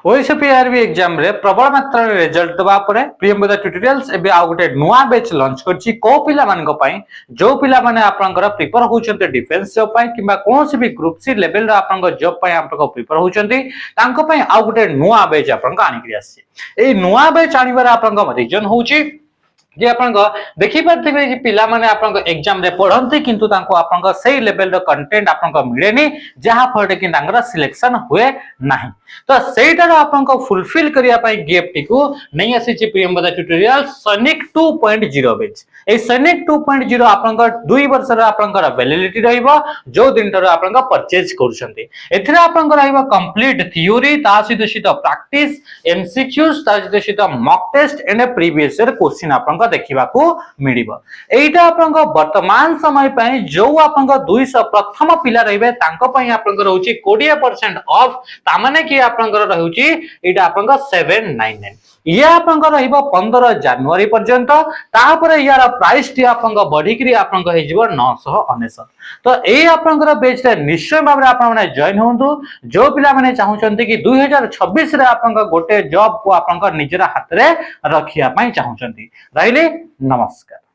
ओएसपीआरबी exam रे प्रबल मात्रा रे रिजल्ट दबा परे प्रियंवदा ट्यूटोरियल्स एबे आ गोटे नुआ बैच लॉन्च करछि को पिला मान को पई जो पिला माने आपनकर प्रिपेयर होचंते डिफेंस जॉब पई किबा कोनोसी भी ग्रुप सी लेवल रो आपनकर जॉब पई आपनको प्रिपेयर होचंती तांको पई आ गोटे नुआ बैच आपनका आनि करी आछि ए नुआ बैच आनिबार आपनका रीजन होची जे आपन देखि परथिबे कि पिला माने आपन एग्जाम रे पढंती किंतु तांको आपन सही लेवल रो कंटेंट आपन मिलेनी जहा फळे कि तांगर सिलेक्शन हुए नाही तो सेटार आपन फुलफिल करिया पई गिफ्ट को नै आसी छि प्रियंवदा ट्यूटोरियल सैनिक 2.0 बैच ए सैनिक 2.0 आपन 2 वर्ष रो आपन वैलिडिटी रहइबो जो दिन तर आपन परचेज करूछंती एथिरे आपन रहइबो कंप्लीट थ्योरी ता सीध प्रैक्टिस एमसीक्यूज ता सीध mock test and previous year question आपन देखा मिलिबो एटा आपन वर्तमान समय पई जो आपन 200 प्रथम पिला रहिबे तांको पई आपन रहउची 20% ऑफ ता माने कि आपन रहउची एटा आपन 799 ये आपन रहइबो 15 जनवरी पर्यंत तापर यार प्राइस टी आपन बढ़ी करी आपन हेजिबो 999 तो ए आपन बेच रे निश्चय भाबरे आपन माने जॉइन होंतु जो पिला माने चाहुचंती कि 2026 रे आपन गोटे जॉब को आपन निजरा हाथ रे रखिया पई चाहुचंती रहिले नमस्कार।